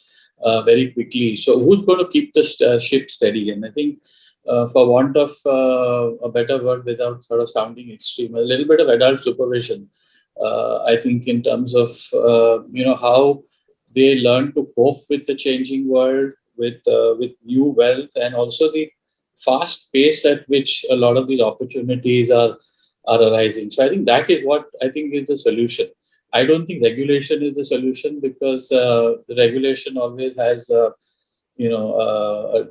very quickly. So who's going to keep the ship steady? And I think for want of a better word, without sort of sounding extreme, a little bit of adult supervision, I think, in terms of, how they learn to cope with the changing world, with new wealth, and also the fast pace at which a lot of these opportunities are arising. So I think that is what I think is the solution. I don't think regulation is the solution, because the regulation always has a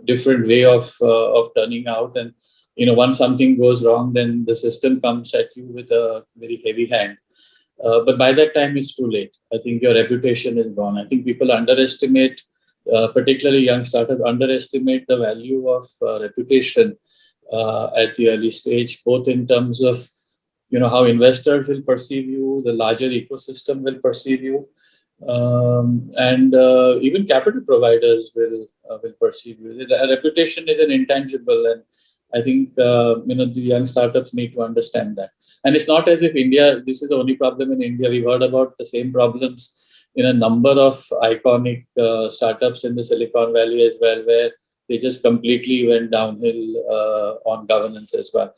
different way of turning out. And once something goes wrong, then the system comes at you with a very heavy hand. But by that time, it's too late. I think your reputation is gone. I think people underestimate, particularly young startups, underestimate the value of reputation at the early stage, both in terms of how investors will perceive you, the larger ecosystem will perceive you, and even capital providers will perceive you. The reputation is an intangible, and I think the young startups need to understand that. And it's not as if this is the only problem in India. We've heard about the same problems in a number of iconic startups in the Silicon Valley as well, where they just completely went downhill on governance as well.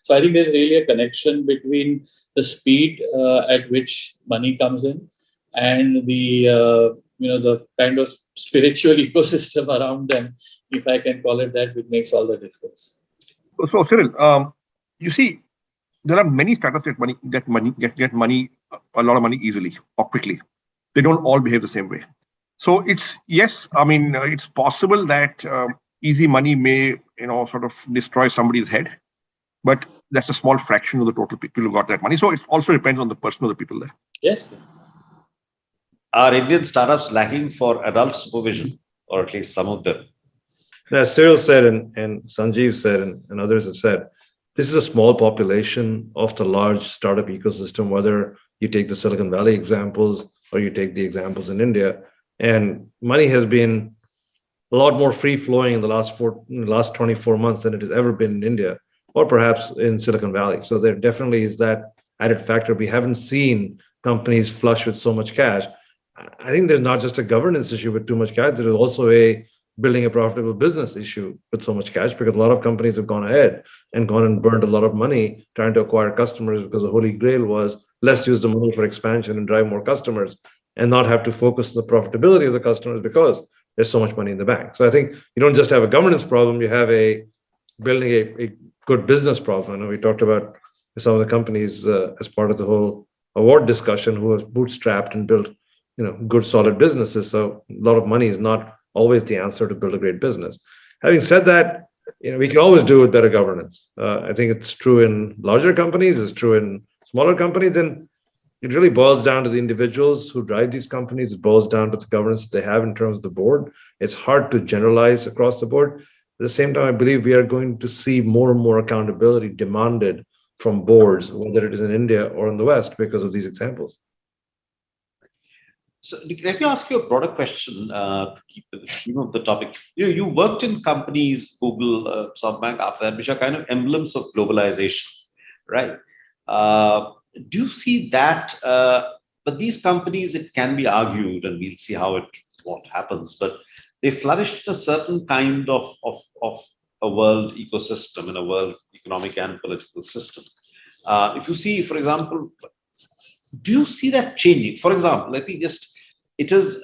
So I think there's really a connection between the speed at which money comes in and the kind of spiritual ecosystem around them, if I can call it that, which makes all the difference. So Cyril, you see, there are many startups that get a lot of money easily or quickly. They don't all behave the same way. So it's possible that easy money may, sort of destroy somebody's head, but that's a small fraction of the total people who got that money. So it also depends on the person or the people there. Yes. Are Indian startups lacking for adult supervision, or at least some of them? As Cyril said, and Sanjeev said, and others have said, this is a small population of the large startup ecosystem, whether you take the Silicon Valley examples or you take the examples in India. And money has been a lot more free flowing in the last 24 months than it has ever been in India, or perhaps in Silicon Valley. So there definitely is that added factor. We haven't seen companies flush with so much cash. I think there's not just a governance issue with too much cash, there is also a building a profitable business issue with so much cash, because a lot of companies have gone ahead and gone and burned a lot of money trying to acquire customers, because the holy grail was let's use the money for expansion and drive more customers and not have to focus on the profitability of the customers because there's so much money in the bank. So I think you don't just have a governance problem, you have building a good business problem. And we talked about some of the companies as part of the whole award discussion who have bootstrapped and built good solid businesses. So a lot of money is not always the answer to build a great business. Having said that, we can always do with better governance. I think it's true in larger companies, it's true in smaller companies, and it really boils down to the individuals who drive these companies. It boils down to the governance they have in terms of the board. It's hard to generalize across the board. At the same time, I believe we are going to see more and more accountability demanded from boards, whether it is in India or in the West, because of these examples. So let me ask you a broader question to keep with the theme of the topic. You worked in companies, Google, SoftBank, after that, which are kind of emblems of globalization, right? Do you see that? But these companies, it can be argued, and we'll see what happens. But they flourished in a certain kind of a world ecosystem, in a world economic and political system. If you see, for example, do you see that changing? For example, it is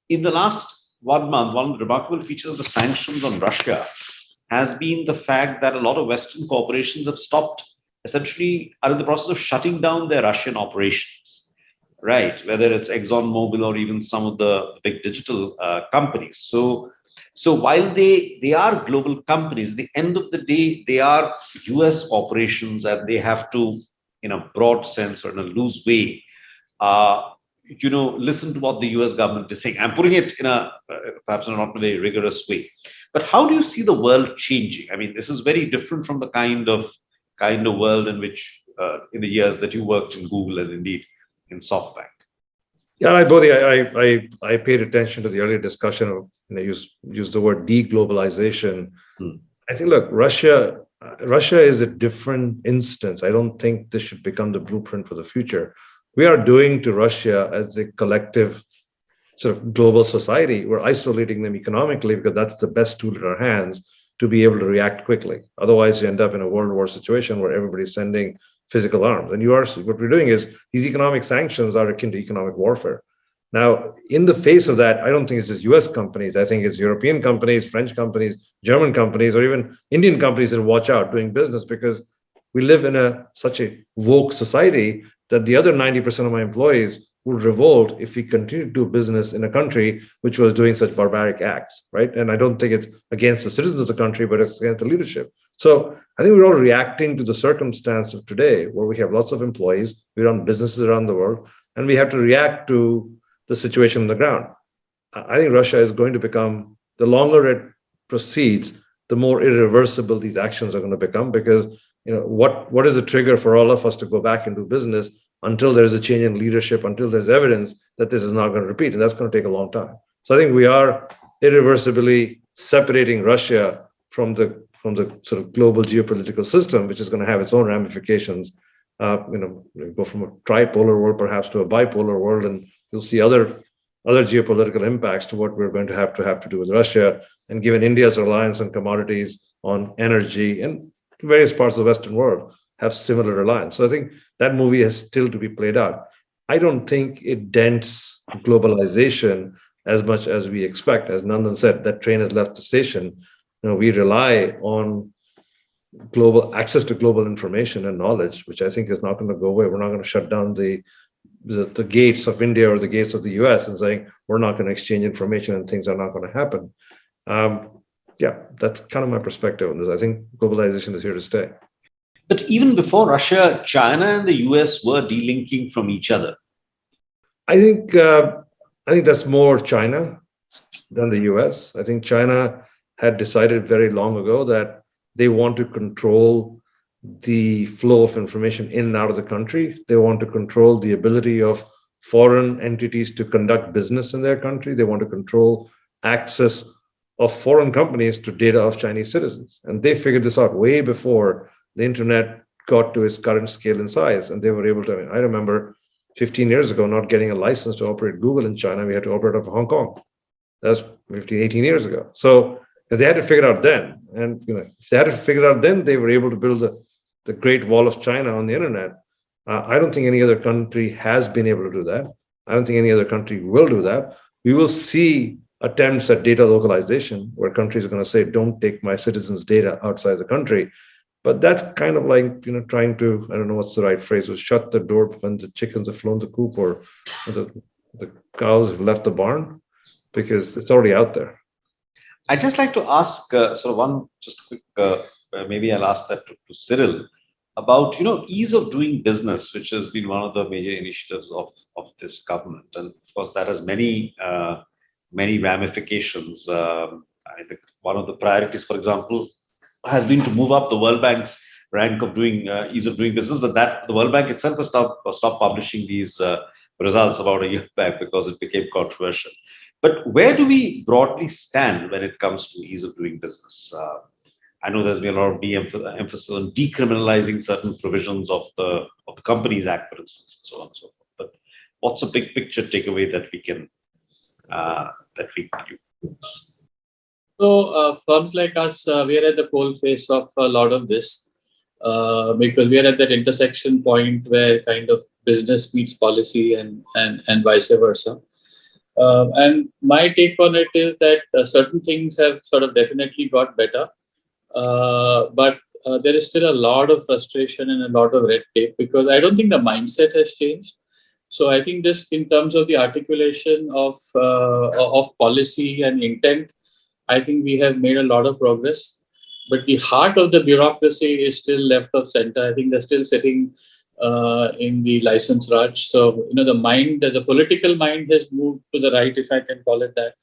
in the last 1 month, one of the remarkable features of the sanctions on Russia has been the fact that a lot of Western corporations have essentially are in the process of shutting down their Russian operations, right? Whether it's ExxonMobil or even some of the big digital companies. So while they are global companies, at the end of the day, they are US corporations, and they have to, in a broad sense or in a loose way, listen to what the US government is saying. I'm putting it in perhaps not in a very rigorous way. But how do you see the world changing? I mean, this is very different from the kind of world in which, in the years that you worked in Google and indeed in SoftBank. Yeah, I paid attention to the earlier discussion of, use the word deglobalization. I think, look, Russia is a different instance. I don't think this should become the blueprint for the future. We are doing to Russia as a collective sort of global society. We're isolating them economically because that's the best tool in our hands to be able to react quickly. Otherwise, you end up in a world war situation where everybody's sending physical arms. And what we're doing is these economic sanctions are akin to economic warfare. Now, in the face of that, I don't think it's just US companies. I think it's European companies, French companies, German companies, or even Indian companies that watch out doing business, because we live in such a woke society that the other 90% of my employees would revolt if we continue to do business in a country which was doing such barbaric acts, right? And I don't think it's against the citizens of the country, but it's against the leadership. So I think we're all reacting to the circumstance of today, where we have lots of employees, we run businesses around the world, and we have to react to the situation on the ground. I think Russia is going to become, the longer it proceeds, the more irreversible these actions are going to become, because what is the trigger for all of us to go back and do business until there is a change in leadership, until there's evidence that this is not going to repeat, and that's going to take a long time. So I think we are irreversibly separating Russia from the sort of global geopolitical system, which is going to have its own ramifications. Go from a tripolar world perhaps to a bipolar world, and you'll see other geopolitical impacts to what we're going to have to do with Russia. And given India's reliance on commodities, on energy, and various parts of the Western world have similar reliance. So I think that movie has still to be played out. I don't think it dents globalization as much as we expect. As Nandan said, that train has left the station. We rely on global access to global information and knowledge, which I think is not going to go away. We're not going to shut down the gates of India or the gates of the US and saying we're not going to exchange information and things are not going to happen. yeah, that's kind of my perspective on this. I think globalization is here to stay. But even before Russia, China and the US were delinking from each other. I think that's more China than the US. I think China had decided very long ago that they want to control the flow of information in and out of the country. They want to control the ability of foreign entities to conduct business in their country. They want to control access of foreign companies to data of Chinese citizens. And they figured this out way before the internet got to its current scale and size. And they were able to, I remember 15 years ago, not getting a license to operate Google in China. We had to operate out of Hong Kong. That's 15, 18 years ago. So they had to figure it out then. And if they had to figure it out then, they were able to build the Great Wall of China on the internet. I don't think any other country has been able to do that. I don't think any other country will do that. We will see attempts at data localization where countries are going to say, don't take my citizens' data outside the country. But that's kind of like, trying to, I don't know what's the right phrase, was shut the door when the chickens have flown the coop or the cows have left the barn, because it's already out there. I'd just like to ask sort of one just quick, maybe I'll ask that to Cyril, about ease of doing business, which has been one of the major initiatives of this government, and of course that has many ramifications. I think one of the priorities, for example, has been to move up the World Bank's rank of doing ease of doing business, but that the World Bank itself has stopped publishing these results about a year back because it became controversial. But where do we broadly stand when it comes to ease of doing business? I know there's been a lot of emphasis on decriminalizing certain provisions of the Companies Act, for instance, and so on and so forth. But what's a big picture takeaway that we can use? So firms like us, we are at the coalface of a lot of this because we are at that intersection point where kind of business meets policy and vice versa. And my take on it is that certain things have sort of definitely got better, but there is still a lot of frustration and a lot of red tape because I don't think the mindset has changed. So I think this, in terms of the articulation of policy and intent, I think we have made a lot of progress, but the heart of the bureaucracy is still left of center. I think they're still sitting in the license Raj. So, the political mind has moved to the right, if I can call it that,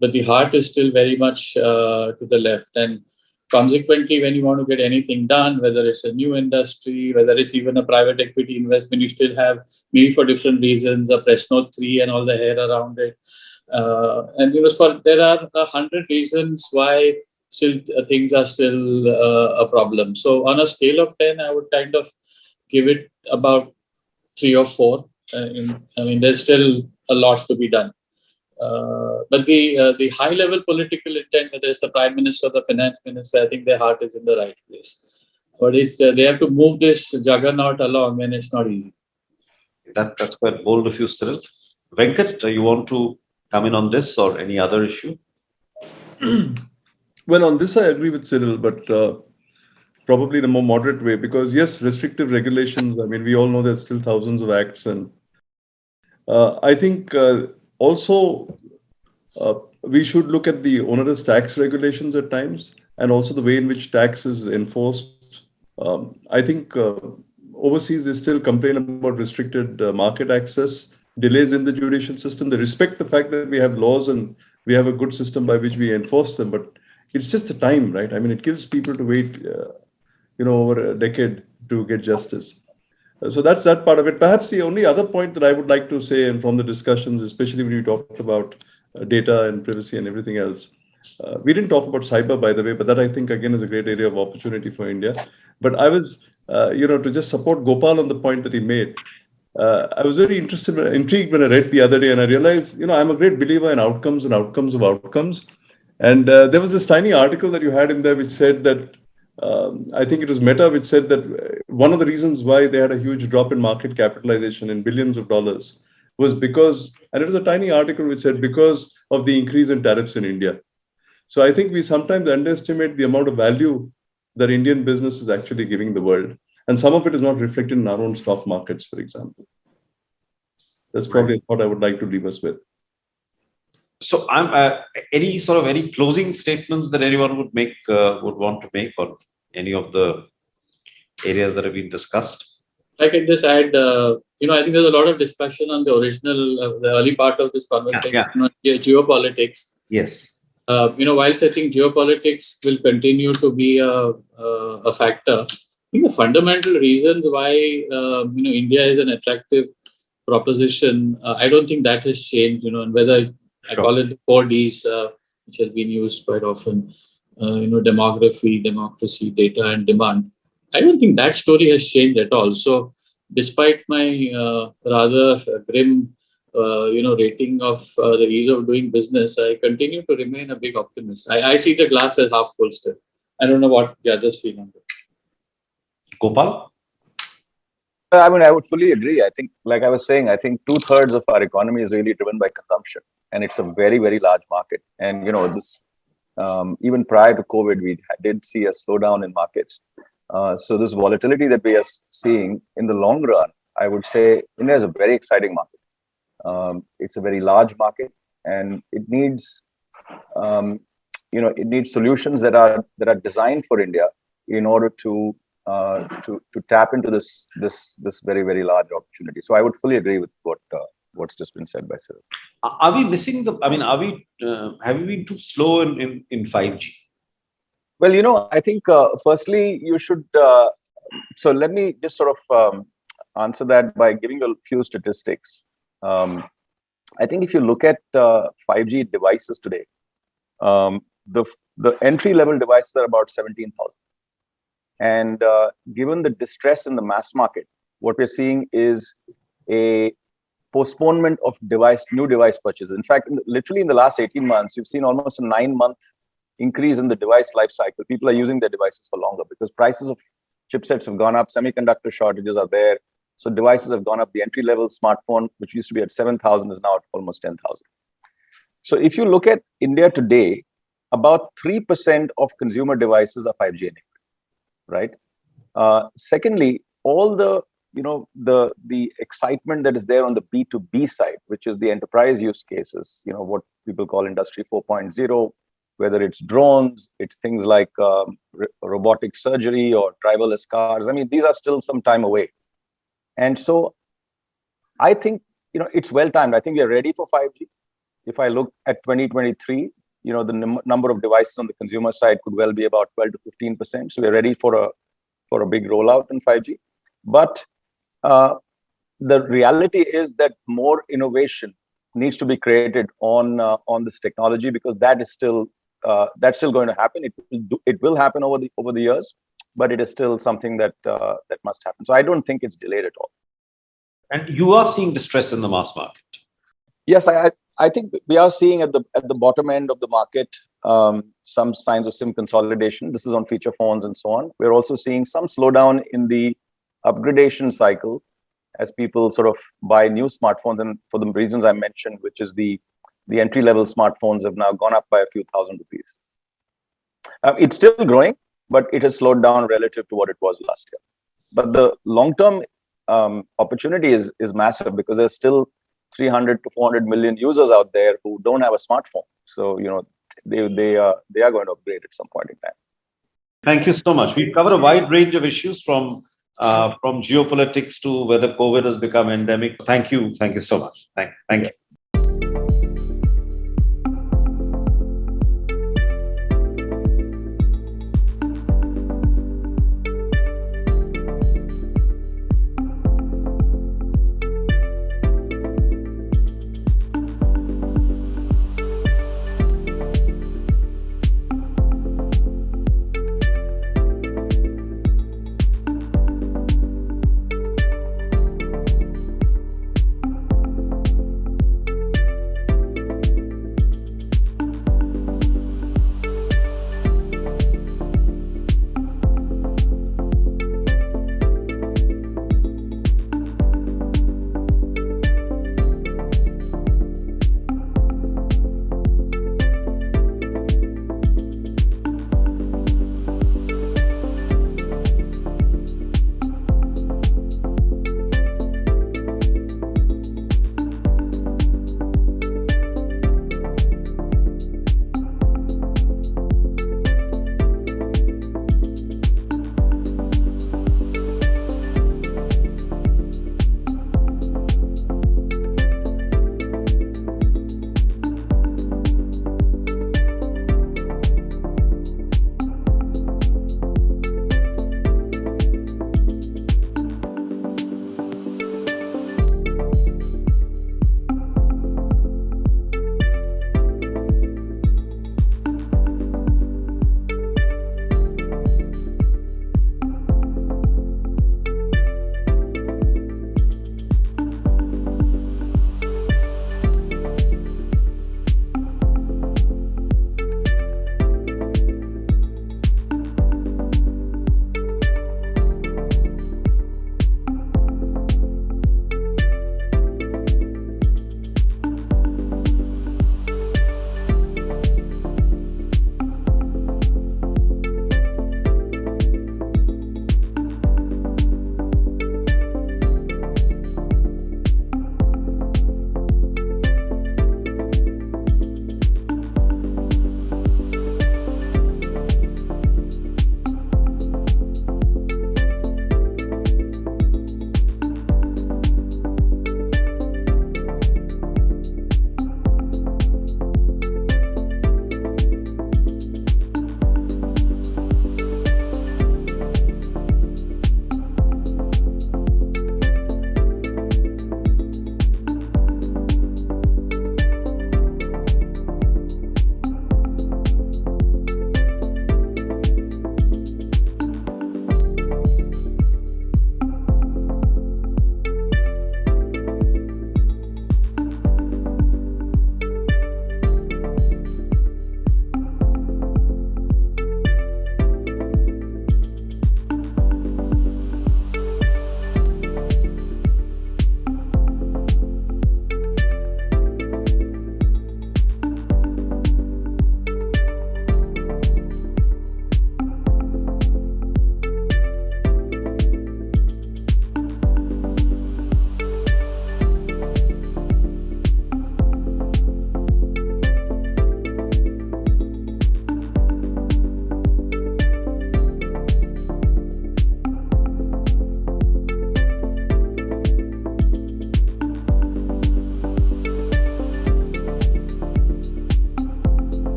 but the heart is still very much to the left. And consequently, when you want to get anything done, whether it's a new industry, whether it's even a private equity investment, you still have, maybe for different reasons, a press note 3 and all the hair around it. And there are 100 reasons why still things are still a problem. So on a scale of 10, I would kind of give it about 3 or 4. There's still a lot to be done. But the high level political intent, whether it's the Prime Minister or the Finance Minister, I think their heart is in the right place. But it's they have to move this juggernaut along, and it's not easy. That's quite bold of you, Cyril. Venkat, you want to come in on this or any other issue? Well, on this, I agree with Cyril, but probably in a more moderate way, because yes, restrictive regulations, we all know there's still thousands of acts. And I think also we should look at the onerous tax regulations at times and also the way in which tax is enforced. I think overseas, they still complain about restricted market access, delays in the judicial system. They respect the fact that we have laws and we have a good system by which we enforce them, but it's just the time, right? It kills people to wait, over a decade to get justice. So that's that part of it. Perhaps the only other point that I would like to say, and from the discussions, especially when you talked about data and privacy and everything else, we didn't talk about cyber, by the way, but that I think again is a great area of opportunity for India. But I was, to just support Gopal on the point that he made. I was very intrigued when I read the other day, and I realized, I'm a great believer in outcomes and outcomes of outcomes. And there was this tiny article that you had in there which said that, I think it was Meta, which said that one of the reasons why they had a huge drop in market capitalization in billions of dollars was because, and it was a tiny article which said because of the increase in tariffs in India. So I think we sometimes underestimate the amount of value that Indian business is actually giving the world. And some of it is not reflected in our own stock markets, for example. That's probably what I would like to leave us with. So, any closing statements that anyone would want to make on any of the areas that have been discussed? I can just add, I think there's a lot of discussion on the early part of this conversation on geopolitics. Yes. Whilst I think geopolitics will continue to be a factor, I think the fundamental reasons why India is an attractive proposition, I don't think that has changed. And whether I call it the 4Ds, which has been used quite often, demography, democracy, data, and demand. I don't think that story has changed at all. So, despite my rather grim, rating of the ease of doing business, I continue to remain a big optimist. I see the glass as half full still. I don't know what the others feel on that. Gopal? I mean, I would fully agree. I think, like I was saying, I think 2/3 of our economy is really driven by consumption, and it's a very, very large market. And this even prior to COVID, we did see a slowdown in markets. So this volatility that we are seeing in the long run, I would say India is a very exciting market. It's a very large market, and it needs, solutions that are designed for India in order to tap into this very, very large opportunity. So I would fully agree with what's just been said by Sir. Are we missing have we been too slow in 5G? Well, I think firstly you should. So let me just sort of answer that by giving a few statistics. I think if you look at 5G devices today, the entry-level devices are about 17,000. And given the distress in the mass market, what we're seeing is a postponement of new device purchases. In fact, literally in the last 18 months, you've seen almost a 9-month increase in the device life cycle. People are using their devices for longer because prices of chipsets have gone up, semiconductor shortages are there. So devices have gone up. The entry-level smartphone, which used to be at 7,000, is now at almost 10,000. So if you look at India today, about 3% of consumer devices are 5G enabled, right? Secondly, all the excitement that is there on the B2B side, which is the enterprise use cases, what people call Industry 4.0, whether it's drones, it's things like robotic surgery or driverless cars. I mean, these are still some time away. And so I think, it's well timed. I think we are ready for 5G. If I look at 2023, the number of devices on the consumer side could well be about 12 to 15%. So we're ready for a big rollout in 5G. But the reality is that more innovation needs to be created on this technology, because that's still going to happen. It will happen over the years, but it is still something that must happen. So I don't think it's delayed at all. And you are seeing distress in the mass market. Yes, I think we are seeing at the bottom end of the market some signs of SIM consolidation. This is on feature phones and so on. We're also seeing some slowdown in the upgradation cycle as people sort of buy new smartphones, and for the reasons I mentioned, which is the entry-level smartphones have now gone up by a few thousand rupees. It's still growing, but it has slowed down relative to what it was last year. But the long-term opportunity is massive, because there's still 300 to 400 million users out there who don't have a smartphone. So, they are going to upgrade at some point in time. Thank you so much. We've covered a wide range of issues from geopolitics to whether COVID has become endemic. Thank you so much. Thank you.